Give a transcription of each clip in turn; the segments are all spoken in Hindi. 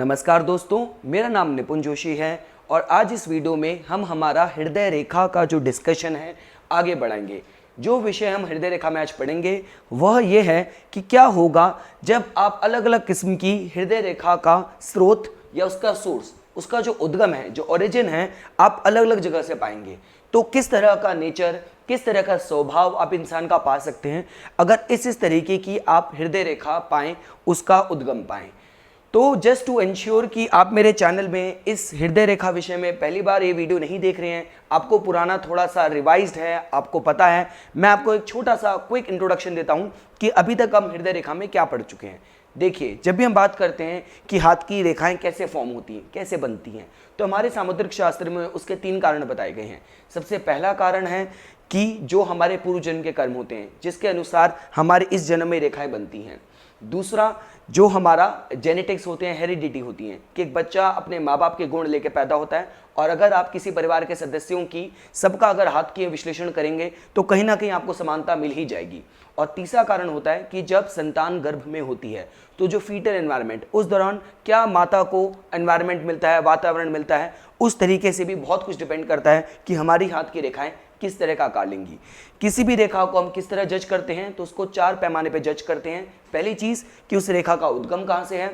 नमस्कार दोस्तों, मेरा नाम निपुण जोशी है और आज इस वीडियो में हम हमारा हृदय रेखा का जो डिस्कशन है आगे बढ़ाएंगे। जो विषय हम हृदय रेखा में आज पढ़ेंगे वह ये है कि क्या होगा जब आप अलग अलग किस्म की हृदय रेखा का स्रोत या उसका सोर्स, उसका जो उद्गम है, जो ओरिजिन है, आप अलग अलग जगह से पाएंगे। तो किस तरह का नेचर, किस तरह का स्वभाव आप इंसान का पा सकते हैं अगर इस तरीके की आप हृदय रेखा पाएं, उसका उद्गम पाएं। तो जस्ट टू इंश्योर कि आप मेरे चैनल में इस हृदय रेखा विषय में पहली बार ये वीडियो नहीं देख रहे हैं, आपको पुराना थोड़ा सा रिवाइज्ड है, आपको पता है, मैं आपको एक छोटा सा क्विक इंट्रोडक्शन देता हूं कि अभी तक हम हृदय रेखा में क्या पढ़ चुके हैं। देखिए, जब भी हम बात करते हैं कि हाथ की रेखाएं कैसे फॉर्म होती हैं, कैसे बनती हैं, तो हमारे सामुद्रिक शास्त्र में उसके 3 कारण बताए गए हैं। सबसे पहला कारण है कि जो हमारे पूर्व जन्म के कर्म होते हैं, जिसके अनुसार हमारे इस जन्म में रेखाएं बनती हैं। दूसरा, जो हमारा जेनेटिक्स होते हैं, हेरिडिटी होती हैं कि एक बच्चा अपने माँ बाप के गुण लेके पैदा होता है, और अगर आप किसी परिवार के सदस्यों की सबका अगर हाथ की विश्लेषण करेंगे तो कहीं ना कहीं आपको समानता मिल ही जाएगी। और तीसरा कारण होता है कि जब संतान गर्भ में होती है तो जो फीटल एनवायरनमेंट, उस दौरान क्या माता को एनवायरनमेंट मिलता है, वातावरण मिलता है, उस तरीके से भी बहुत कुछ डिपेंड करता है कि हमारी हाथ की रेखाएं किस तरह का आकार लेंगी। किसी भी रेखा को हम किस तरह जज करते हैं तो उसको 4 पैमाने पे जज करते हैं। पहली चीज़ कि उस रेखा का उद्गम कहाँ से है।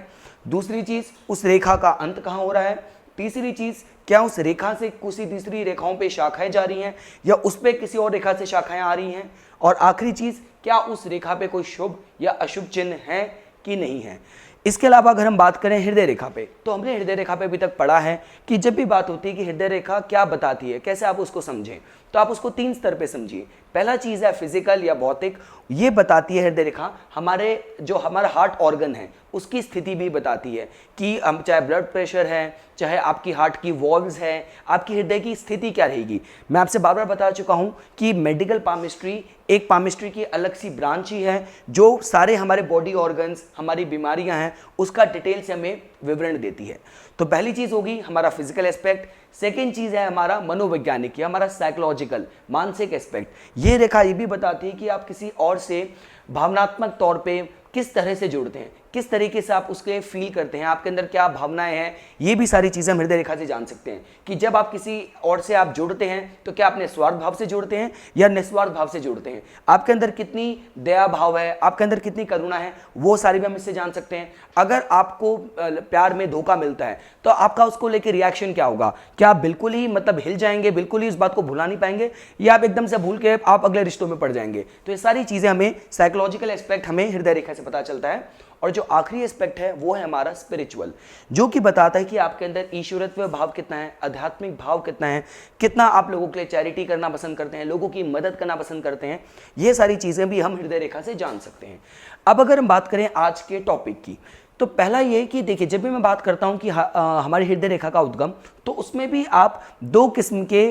दूसरी चीज़, उस रेखा का अंत कहाँ हो रहा है। तीसरी चीज़, क्या उस रेखा से किसी तीसरी रेखाओं पे शाखाएं जा रही हैं या उस पर किसी और रेखा से शाखाएं आ रही हैं। और आखिरी चीज़, क्या उस रेखा पे कोई शुभ या अशुभ चिन्ह है कि नहीं है। इसके अलावा अगर हम बात करें हृदय रेखा पे, तो हमने हृदय रेखा पे अभी तक पढ़ा है कि जब भी बात होती है कि हृदय रेखा क्या बताती है, कैसे आप उसको समझें, तो आप उसको 3 स्तर पे समझिए। पहला चीज़ है फिजिकल या भौतिक, ये बताती है हृदय रेखा हमारे जो हमारा हार्ट ऑर्गन है उसकी स्थिति भी बताती है कि हम चाहे ब्लड प्रेशर है, चाहे आपकी हार्ट की वॉल्व्स है, आपकी हृदय की स्थिति क्या रहेगी। मैं आपसे बार बार बता चुका हूँ कि मेडिकल पामिस्ट्री एक पामिस्ट्री की अलग सी ब्रांच ही है जो सारे हमारे बॉडी ऑर्गन्स, हमारी बीमारियां हैं, उसका डिटेल से हमें विवरण देती है। तो पहली चीज़ होगी हमारा फिजिकल एस्पेक्ट। सेकेंड चीज़ है हमारा मनोवैज्ञानिक या हमारा साइकोलॉजिकल, मानसिक एस्पेक्ट। ये रेखा ये भी बताती है कि आप किसी और से भावनात्मक तौर पे किस तरह से जुड़ते हैं, किस तरीके से आप उसके फील करते हैं, आपके अंदर क्या भावनाएं हैं। ये भी सारी चीज़ें हम हृदय रेखा से जान सकते हैं कि जब आप किसी और से आप जुड़ते हैं तो क्या आप निस्वार्थ भाव से जुड़ते हैं या निस्वार्थ भाव से जुड़ते हैं। आपके अंदर कितनी दया भाव है, आपके अंदर कितनी करुणा है, वो सारी भी हम इससे जान सकते हैं। अगर आपको प्यार में धोखा मिलता है तो आपका उसको लेकर रिएक्शन क्या होगा। क्या आप बिल्कुल ही हिल जाएंगे, बिल्कुल ही इस बात को भुला नहीं पाएंगे, या आप एकदम से भूल के आप अगले रिश्तों में पड़ जाएंगे। तो ये सारी चीज़ें हमें साइकोलॉजिकल एस्पेक्ट हमें हृदय रेखा से पता चलता है। और जो आखिरी एस्पेक्ट है वो है हमारा स्पिरिचुअल, जो कि बताता है कि आपके अंदर ईश्वरत्व भाव कितना है, आध्यात्मिक भाव कितना है, कितना आप लोगों के लिए चैरिटी करना पसंद करते हैं, लोगों की मदद करना पसंद करते हैं। ये सारी चीज़ें भी हम हृदय रेखा से जान सकते हैं। अब अगर हम बात करें आज के टॉपिक की, तो पहला ये कि देखिए, जब भी मैं बात करता हूं कि हमारी हृदय रेखा का उद्गम, तो उसमें भी आप 2 किस्म के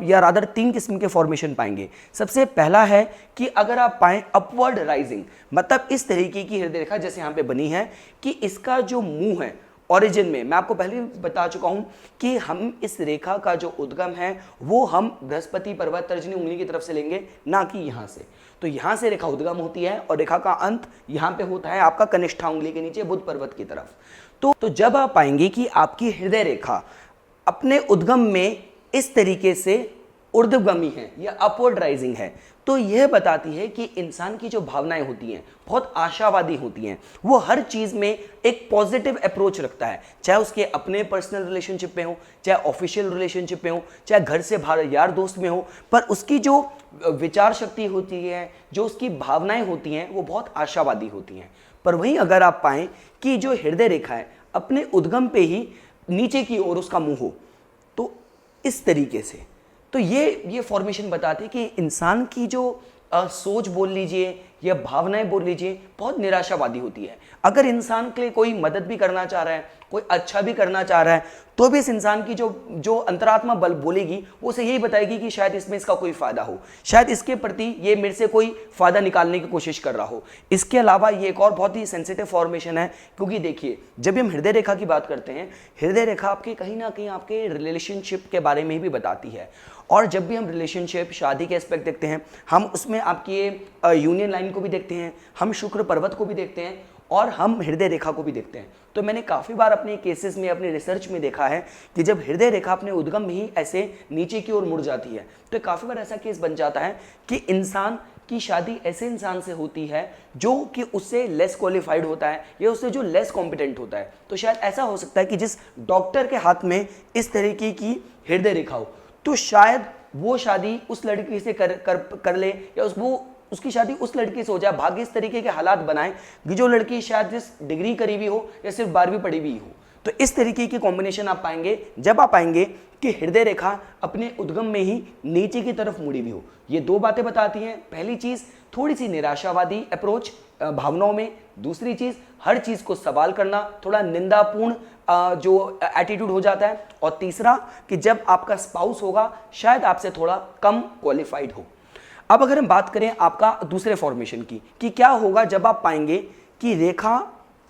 या रादर 3 किस्म के फॉर्मेशन पाएंगे। सबसे पहला है कि अगर आप पाएं अपवर्ड राइजिंग, मतलब इस तरीके की हृदय रेखा जैसे यहाँ पे बनी है कि इसका जो मुंह है ओरिजिन में, मैं आपको पहले भी बता चुका हूं कि हम इस रेखा का जो उद्गम है वो हम बृहस्पति पर्वत तर्जनी उंगली की तरफ से लेंगे, ना कि यहाँ से। तो यहाँ से रेखा उद्गम होती है और रेखा का अंत यहाँ पे होता है आपका कनिष्ठा उंगली के नीचे बुध पर्वत की तरफ। तो जब आप पाएंगे कि आपकी हृदय रेखा अपने उद्गम में इस तरीके से ऊर्ध्वगामी है या अपवर्ड राइजिंग है, तो यह बताती है कि इंसान की जो भावनाएं होती हैं बहुत आशावादी होती हैं। वो हर चीज़ में एक पॉजिटिव अप्रोच रखता है, चाहे उसके अपने पर्सनल रिलेशनशिप में हो, चाहे ऑफिशियल रिलेशनशिप में हो, चाहे घर से बाहर यार दोस्त में हो, पर उसकी जो विचार शक्ति होती है, जो उसकी भावनाएं होती हैं, वो बहुत आशावादी होती हैं। पर वहीं अगर आप पाएँ कि जो हृदय रेखा है अपने उद्गम पे ही नीचे की ओर उसका मुंह हो, तो इस तरीके से, तो ये फॉर्मेशन बताती है कि इंसान की जो सोच बोल लीजिए या भावनाएं बोल लीजिए बहुत निराशावादी होती है। अगर इंसान के लिए कोई मदद भी करना चाह रहा है, कोई अच्छा भी करना चाह रहा है, तो भी इस इंसान की जो अंतरात्मा बल बोलेगी वो उसे यही बताएगी कि शायद इसमें इसका कोई फायदा हो, शायद इसके प्रति ये मेरे से कोई फायदा निकालने की कोशिश कर रहा हो। इसके अलावा ये एक और बहुत ही सेंसिटिव फॉर्मेशन है, क्योंकि देखिए, जब हम हृदय रेखा की बात करते हैं, हृदय रेखा आपके कहीं ना कहीं आपके रिलेशनशिप के बारे में भी बताती है। और जब भी हम रिलेशनशिप, शादी के एस्पेक्ट देखते हैं, हम उसमें आपकी यूनियन लाइन को भी देखते हैं, हम शुक्र पर्वत को भी देखते हैं, और हम हृदय रेखा को भी देखते हैं। तो मैंने काफ़ी बार अपने केसेस में, अपने रिसर्च में देखा है कि जब हृदय रेखा अपने उद्गम में ही ऐसे नीचे की ओर मुड़ जाती है, तो काफ़ी बार ऐसा केस बन जाता है कि इंसान की शादी ऐसे इंसान से होती है जो कि उससे लेस क्वालिफाइड होता है या उससे जो लेस कॉम्पिटेंट होता है। तो शायद ऐसा हो सकता है कि जिस डॉक्टर के हाथ में इस तरीके की हृदय रेखा हो, तो शायद वो शादी उस लड़की से कर ले, या उसकी शादी उस लड़की से हो जाए। भाग्य इस तरीके के हालात बनाए कि जो लड़की शायद जिस डिग्री करी हुई हो या सिर्फ 12वीं पढ़ी हुई हो। तो इस तरीके की कॉम्बिनेशन आप पाएंगे जब आप पाएंगे कि हृदय रेखा अपने उद्गम में ही नीचे की तरफ मुड़ी हुई हो। ये दो बातें बताती हैं। पहली चीज, थोड़ी सी निराशावादी अप्रोच भावनाओं में। दूसरी चीज, हर चीज को सवाल करना, थोड़ा निंदापूर्ण जो एटीट्यूड हो जाता है। और तीसरा कि जब आपका स्पाउस होगा शायद आपसे थोड़ा कम क्वालिफाइड हो। अब अगर हम बात करें आपका दूसरे फॉर्मेशन की, कि क्या होगा जब आप पाएंगे कि रेखा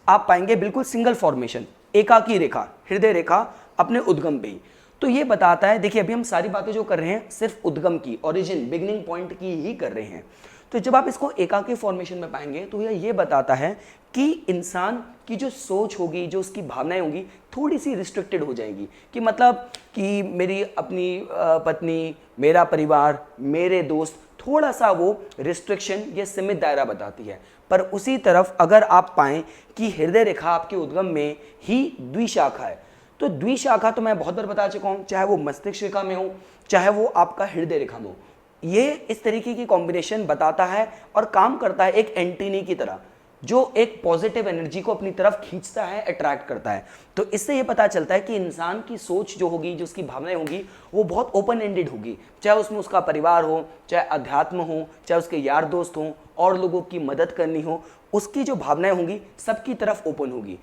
आप पाएंगे बिल्कुल सिंगल फॉर्मेशन, एकाकी रेखा, हृदय रेखा अपने उद्गम पे ही। तो ये बताता है, देखिए अभी हम सारी बातें जो कर रहे हैं सिर्फ उद्गम की, ओरिजिन, बिगिनिंग पॉइंट की ही कर रहे हैं। तो जब आप इसको एकाकी फॉर्मेशन में पाएंगे तो ये बताता है कि इंसान की जो सोच होगी, जो उसकी भावनाएं होंगी, थोड़ी सी रिस्ट्रिक्टेड हो जाएगी। कि मतलब कि मेरी अपनी पत्नी, मेरा परिवार, मेरे दोस्त, थोड़ा सा वो रिस्ट्रिक्शन या सीमित दायरा बताती है। पर उसी तरफ अगर आप पाएं कि हृदय रेखा आपके उद्गम में ही द्विशाखा है, तो द्विशाखा तो मैं बहुत बार बता चुका हूं, चाहे वो मस्तिष्क रेखा में हो, चाहे वो आपका हृदय रेखा में हो, ये इस तरीके की कॉम्बिनेशन बताता है और काम करता है एक एंटीनी की तरह, जो एक पॉजिटिव एनर्जी को अपनी तरफ खींचता है, अट्रैक्ट करता है। तो इससे ये पता चलता है कि इंसान की सोच जो होगी, जो उसकी भावनाएं होंगी, वो बहुत ओपन एंडेड होगी। चाहे उसमें उसका परिवार हो, चाहे अध्यात्म हो, चाहे उसके यार दोस्त हों, और लोगों की मदद करनी हो, उसकी जो भावनाएं होंगी सबकी तरफ ओपन होगी।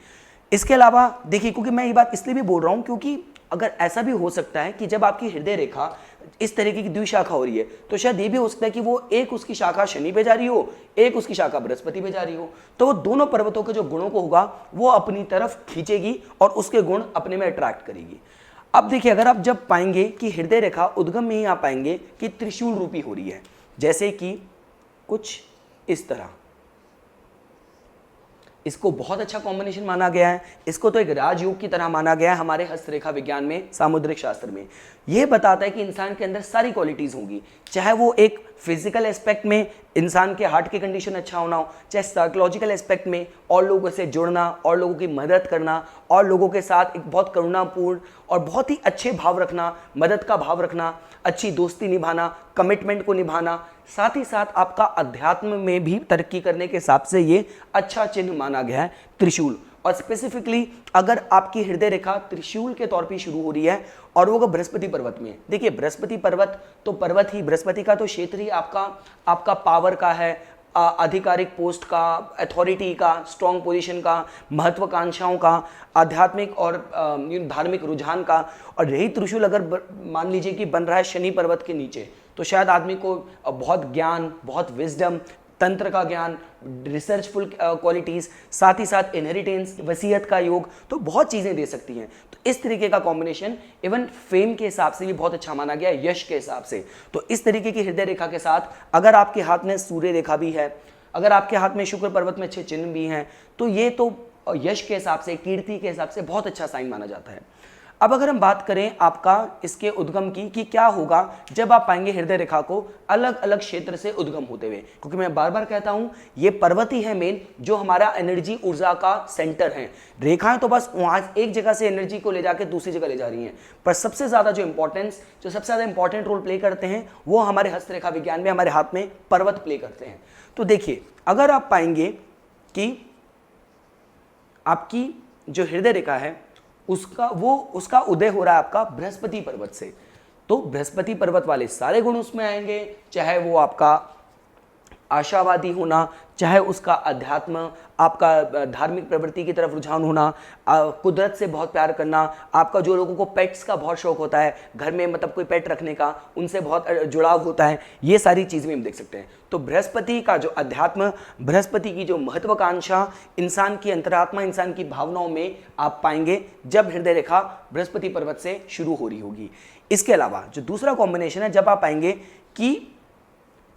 इसके अलावा देखिए, क्योंकि मैं ये बात इसलिए भी बोल रहा हूँ क्योंकि अगर ऐसा भी हो सकता है कि जब आपकी हृदय रेखा इस तरीके की द्विशाखा हो रही है, तो शायद ये भी हो सकता है कि वो एक उसकी शाखा शनि पे जा रही हो, एक उसकी शाखा बृहस्पति पे जा रही हो। तो वो दोनों पर्वतों के जो गुणों को होगा वो अपनी तरफ खींचेगी और उसके गुण अपने में अट्रैक्ट करेगी। अब देखिए, अगर आप जब पाएंगे कि हृदय रेखा उद्गम में ही आप पाएंगे कि त्रिशूल रूपी हो रही है, जैसे कि कुछ इस तरह, इसको बहुत अच्छा कॉम्बिनेशन माना गया है। इसको तो एक राजयोग की तरह माना गया है हमारे हस्तरेखा विज्ञान में, सामुद्रिक शास्त्र में। यह बताता है कि इंसान के अंदर सारी क्वालिटीज होंगी, चाहे वो एक फिजिकल एस्पेक्ट में इंसान के हार्ट की कंडीशन अच्छा होना हो, चाहे साइकोलॉजिकल एस्पेक्ट में और लोगों से जुड़ना, और लोगों की मदद करना, और लोगों के साथ एक बहुत करुणापूर्ण और बहुत ही अच्छे भाव रखना, मदद का भाव रखना, अच्छी दोस्ती निभाना, कमिटमेंट को निभाना, साथ ही साथ आपका अध्यात्म में भी तरक्की करने के हिसाब से ये अच्छा चिन्ह माना गया है त्रिशूल। और स्पेसिफिकली अगर आपकी हृदय रेखा त्रिशूल के तौर पे शुरू हो रही है और वो बृहस्पति पर्वत में है, देखिए बृहस्पति पर्वत तो पर्वत ही, बृहस्पति का तो क्षेत्र ही आपका पावर का है, आधिकारिक पोस्ट का, अथॉरिटी का, स्ट्रॉन्ग पोजीशन का, महत्वाकांक्षाओं का, आध्यात्मिक और धार्मिक रुझान का। और यही त्रिशूल अगर मान लीजिए कि बन रहा है शनि पर्वत के नीचे, तो शायद आदमी को बहुत ज्ञान, बहुत विजडम, तंत्र का ज्ञान, रिसर्चफुल क्वालिटीज, साथ ही साथ इनहेरिटेंस, वसीयत का योग, तो बहुत चीज़ें दे सकती हैं। तो इस तरीके का कॉम्बिनेशन इवन फेम के हिसाब से भी बहुत अच्छा माना गया है, यश के हिसाब से। तो इस तरीके की हृदय रेखा के साथ अगर आपके हाथ में सूर्य रेखा भी है, अगर आपके हाथ में शुक्र पर्वत में अच्छे चिन्ह भी हैं, तो ये तो यश के हिसाब से, कीर्ति के हिसाब से बहुत अच्छा साइन माना जाता है। अब अगर हम बात करें आपका इसके उद्गम की कि क्या होगा जब आप पाएंगे हृदय रेखा को अलग अलग क्षेत्र से उद्गम होते हुए, क्योंकि मैं बार बार कहता हूं ये पर्वत ही है मेन, जो हमारा एनर्जी ऊर्जा का सेंटर है। रेखाएं तो बस वहां एक जगह से एनर्जी को ले जाकर दूसरी जगह ले जा रही हैं, पर सबसे ज्यादा जो सबसे ज्यादा इंपॉर्टेंट रोल प्ले करते हैं वो हमारे हस्तरेखा विज्ञान में हमारे हाथ में पर्वत प्ले करते हैं। तो देखिए, अगर आप पाएंगे कि आपकी जो हृदय रेखा है उसका उदय हो रहा है आपका बृहस्पति पर्वत से, तो बृहस्पति पर्वत वाले सारे गुण उसमें आएंगे, चाहे वो आपका आशावादी होना, चाहे उसका अध्यात्म, आपका धार्मिक प्रवृत्ति की तरफ रुझान होना, कुदरत से बहुत प्यार करना, आपका जो लोगों को पेट्स का बहुत शौक होता है, घर में मतलब कोई पेट रखने का, उनसे बहुत जुड़ाव होता है, ये सारी चीज़ें हम देख सकते हैं। तो बृहस्पति का जो अध्यात्म, बृहस्पति की जो महत्वाकांक्षा, इंसान की अंतरात्मा, इंसान की भावनाओं में आप पाएंगे जब हृदय रेखा बृहस्पति पर्वत से शुरू हो रही होगी। इसके अलावा जो दूसरा कॉम्बिनेशन है, जब आप पाएंगे कि,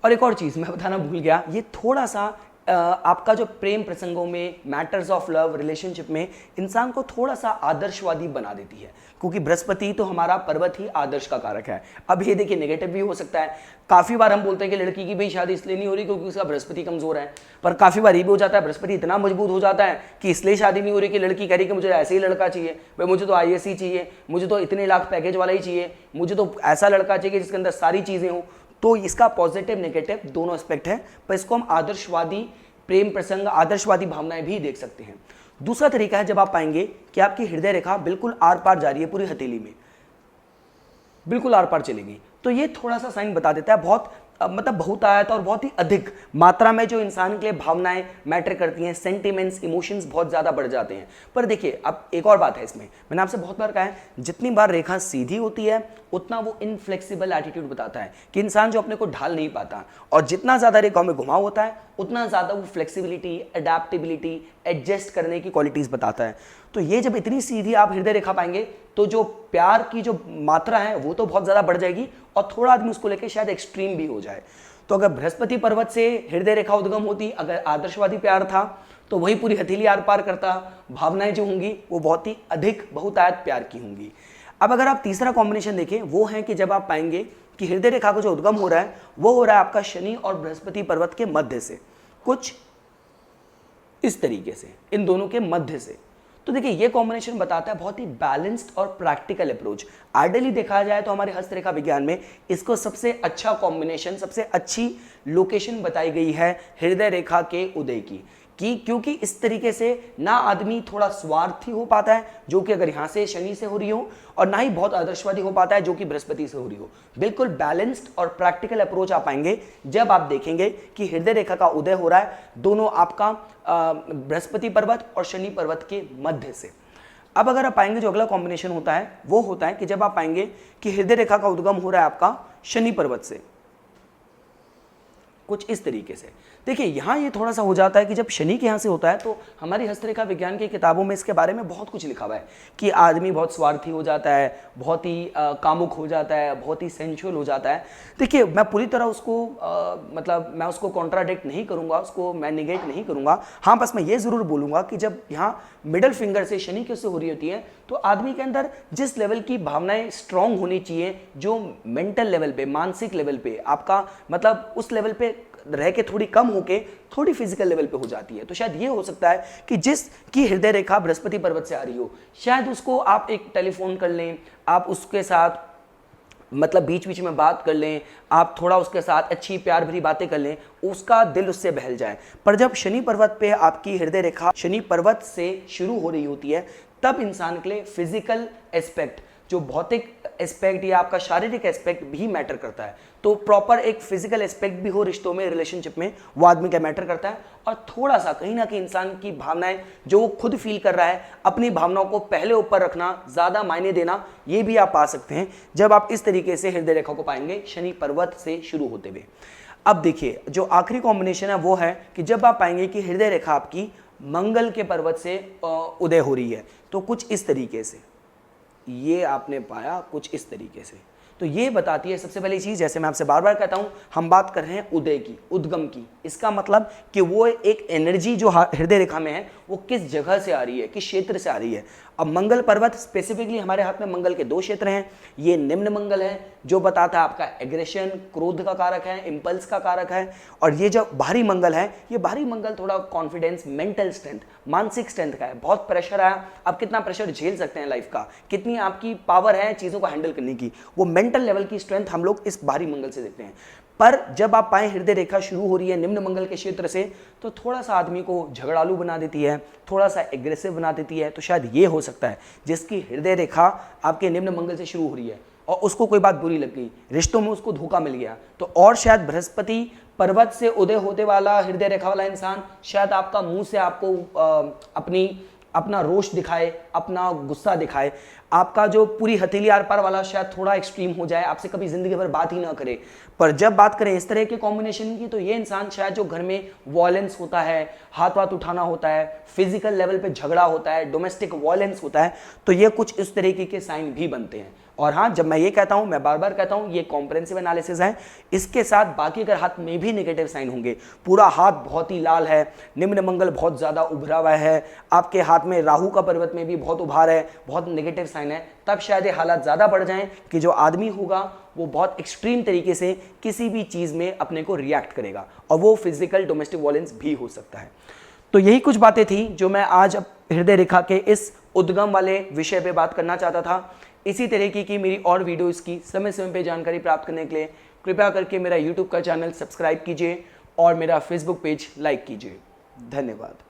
और एक और चीज़ मैं बताना भूल गया, ये थोड़ा सा आपका जो प्रेम प्रसंगों में, मैटर्स ऑफ लव, रिलेशनशिप में इंसान को थोड़ा सा आदर्शवादी बना देती है, क्योंकि बृहस्पति तो हमारा पर्वत ही आदर्श का कारक है। अब ये देखिए नेगेटिव भी हो सकता है। काफ़ी बार हम बोलते हैं कि लड़की की भाई शादी इसलिए नहीं हो रही क्योंकि उसका बृहस्पति कमज़ोर है, पर काफ़ी बार ये भी हो जाता है बृहस्पति इतना मजबूत हो जाता है कि इसलिए शादी नहीं हो रही कि लड़की कह रही कि मुझे ऐसे ही लड़का चाहिए, भाई मुझे तो IAS ही चाहिए, मुझे तो इतने लाख पैकेज वाला ही चाहिए, मुझे तो ऐसा लड़का चाहिए जिसके अंदर सारी चीज़ें हों। तो इसका पॉजिटिव नेगेटिव दोनों एस्पेक्ट है, पर इसको हम आदर्शवादी प्रेम प्रसंग, आदर्शवादी भावनाएं भी देख सकते हैं। दूसरा तरीका है जब आप पाएंगे कि आपकी हृदय रेखा बिल्कुल आर पार जा रही है, पूरी हथेली में बिल्कुल आर पार चलेगी, तो ये थोड़ा सा साइन बता देता है बहुत मतलब बहुतायत और बहुत ही अधिक मात्रा में जो इंसान के लिए भावनाएं मैटर करती हैं, सेंटिमेंट्स, इमोशंस बहुत ज़्यादा बढ़ जाते हैं। पर देखिए अब एक और बात है इसमें, मैंने आपसे बहुत बार कहा है, जितनी बार रेखा सीधी होती है उतना वो इनफ्लेक्सिबल एटीट्यूड बताता है कि इंसान जो अपने को ढाल नहीं पाता, और जितना ज़्यादा रेखाओं में घुमाव होता है उतना ज़्यादा वो फ्लेक्सिबिलिटी, अडेप्टेबिलिटी, एडजस्ट करने की क्वालिटीज़ बताता है। तो ये जब इतनी सीधी आप हृदय रेखा पाएंगे तो जो प्यार की जो मात्रा है वो तो बहुत ज़्यादा बढ़ जाएगी, और थोड़ा आदमी उसको लेकर शायद एक्सट्रीम भी हो जाए। तो अगर बृहस्पति पर्वत से हृदय रेखा उद्गम होती, अगर आदर्शवादी प्यार था तो वही पूरी हथेली आर पार करता, भावनाएं जो होंगी वो बहुत ही अधिक बहुतायत प्यार की होंगी। अब अगर आप तीसरा कॉम्बिनेशन देखें, वो है कि जब आप पाएंगे कि हृदय रेखा का जो उद्गम हो रहा है वो हो रहा है आपका शनि और बृहस्पति पर्वत के मध्य से, कुछ इस तरीके से, इन दोनों के मध्य से। तो देखिए ये कॉम्बिनेशन बताता है बहुत ही बैलेंस्ड और प्रैक्टिकल अप्रोच। आइडियली देखा जाए तो हमारे हस्तरेखा विज्ञान में इसको सबसे अच्छा कॉम्बिनेशन, सबसे अच्छी लोकेशन बताई गई है हृदय रेखा के उदय की, क्योंकि इस तरीके से ना आदमी थोड़ा स्वार्थी हो पाता है जो कि अगर यहाँ से शनि से हो रही हो, और ना ही बहुत आदर्शवादी हो पाता है जो कि बृहस्पति से हो रही हो। बिल्कुल बैलेंस्ड और प्रैक्टिकल अप्रोच आप पाएंगे जब आप देखेंगे कि हृदय रेखा का उदय हो रहा है दोनों आपका बृहस्पति पर्वत और शनि पर्वत के मध्य से। अब अगर आप पाएंगे जो अगला कॉम्बिनेशन होता है वो होता है कि जब आप पाएंगे कि हृदय रेखा का उद्गम हो रहा है आपका शनि पर्वत से, कुछ इस तरीके से। देखिए यहाँ ये थोड़ा सा हो जाता है कि जब शनि के यहाँ से होता है तो हमारी हस्तरेखा विज्ञान की किताबों में इसके बारे में बहुत कुछ लिखा हुआ है कि आदमी बहुत स्वार्थी हो जाता है, बहुत ही कामुक हो जाता है, बहुत ही सेंशुअल हो जाता है। देखिए मैं पूरी तरह उसको मतलब मैं उसको कॉन्ट्राडिक्ट नहीं करूँगा, उसको मैं निगेट नहीं करूँगा। हाँ बस मैं ये ज़रूर बोलूँगा कि जब यहाँ मिडल फिंगर से शनि की से हो रही होती है तो आदमी के अंदर जिस लेवल की भावनाएं स्ट्रांग होनी चाहिए, जो मेंटल लेवल पे, मानसिक लेवल पे आपका मतलब उस लेवल पे रह के थोड़ी कम होके थोड़ी फिजिकल लेवल पे हो जाती है। तो शायद ये हो सकता है कि जिसकी हृदय रेखा बृहस्पति पर्वत से आ रही हो, शायद उसको आप एक टेलीफोन कर लें, आप उसके साथ मतलब बीच बीच में बात कर लें, आप थोड़ा उसके साथ अच्छी प्यार भरी बातें कर लें, उसका दिल उससे बहल जाए। पर जब शनि पर्वत पे आपकी हृदय रेखा शनि पर्वत से शुरू हो रही होती है तब इंसान के लिए फिजिकल एस्पेक्ट, जो भौतिक एस्पेक्ट या आपका शारीरिक एस्पेक्ट भी मैटर करता है। तो प्रॉपर एक फिजिकल एस्पेक्ट भी हो रिश्तों में, रिलेशनशिप में, वो आदमी का मैटर करता है। और थोड़ा सा कहीं ना कहीं इंसान की भावनाएं जो वो खुद फील कर रहा है, अपनी भावनाओं को पहले ऊपर रखना, ज़्यादा मायने देना, ये भी आप पा सकते हैं जब आप इस तरीके से हृदय रेखा को पाएंगे शनि पर्वत से शुरू होते हुए। अब देखिए जो आखिरी कॉम्बिनेशन है वो है कि जब आप पाएंगे कि हृदय रेखा आपकी मंगल के पर्वत से उदय हो रही है, तो कुछ इस तरीके से ये आपने पाया, कुछ इस तरीके से। तो ये बताती है सबसे पहली चीज़, जैसे मैं आपसे बार बार कहता हूँ, हम बात कर रहे हैं उदय की, उद्गम की। इसका मतलब कि वो एक एनर्जी जो हृदय रेखा में है वो किस जगह से आ रही है, किस क्षेत्र से आ रही है। अब मंगल पर्वत स्पेसिफिकली हमारे हाथ में मंगल के 2 क्षेत्र हैं। ये निम्न मंगल है जो बताता है आपका एग्रेशन, क्रोध का कारक है, इंपल्स का कारक है। और ये जो भारी मंगल है, ये भारी मंगल थोड़ा कॉन्फिडेंस, मेंटल स्ट्रेंथ, मानसिक स्ट्रेंथ का है। बहुत प्रेशर है, आप कितना प्रेशर झेल सकते हैं लाइफ का, कितनी आपकी पावर है चीज़ों को हैंडल करने की, वो मेंटल लेवल की स्ट्रेंथ हम लोग इस भारी मंगल से देखते हैं। पर जब आप पाएं हृदय रेखा शुरू हो रही है निम्न मंगल के क्षेत्र से, तो थोड़ा सा आदमी को झगड़ालू बना देती है, थोड़ा सा एग्रेसिव बना देती है। तो शायद ये हो सकता है जिसकी हृदय रेखा आपके निम्न मंगल से शुरू हो रही है और उसको कोई बात बुरी लग गई, रिश्तों में उसको धोखा मिल गया, तो और शायद बृहस्पति पर्वत से उदय होते वाला हृदय रेखा वाला इंसान शायद आपका मुंह से आपको अपना रोष दिखाए, अपना गुस्सा दिखाए, आपका जो पूरी हथेली आर पार वाला शायद थोड़ा एक्सट्रीम हो जाए, आपसे कभी जिंदगी भर बात ही ना करे, पर जब बात करें इस तरह के कॉम्बिनेशन की, तो ये इंसान शायद जो घर में वॉयलेंस होता है, हाथ वाथ उठाना होता है, फिजिकल लेवल पे झगड़ा होता है, डोमेस्टिक वॉयलेंस होता है, तो ये कुछ इस तरीके के साइन भी बनते हैं। और हाँ, जब मैं ये कहता हूं, मैं बार बार कहता हूं, ये कॉम्प्रेहेंसिव एनालिसिस है, इसके साथ बाकी अगर हाथ में भी नेगेटिव साइन होंगे, पूरा हाथ बहुत ही लाल है, निम्न मंगल बहुत ज्यादा उभरा हुआ है, आपके हाथ में राहु का पर्वत में भी बहुत उभार है, बहुत नेगेटिव साइन है, तब शायद ये हालात ज्यादा बढ़ जाएं कि जो आदमी होगा वो बहुत एक्सट्रीम तरीके से किसी भी चीज में अपने को रिएक्ट करेगा, और वो फिजिकल डोमेस्टिक वॉयलेंस भी हो सकता है। तो यही कुछ बातें थी जो मैं आज हृदय रेखा के इस उद्गम वाले विषय पे बात करना चाहता था। इसी तरीके की मेरी और वीडियोस की समय समय पे जानकारी प्राप्त करने के लिए कृपया करके मेरा यूट्यूब का चैनल सब्सक्राइब कीजिए और मेरा फेसबुक पेज लाइक कीजिए। धन्यवाद।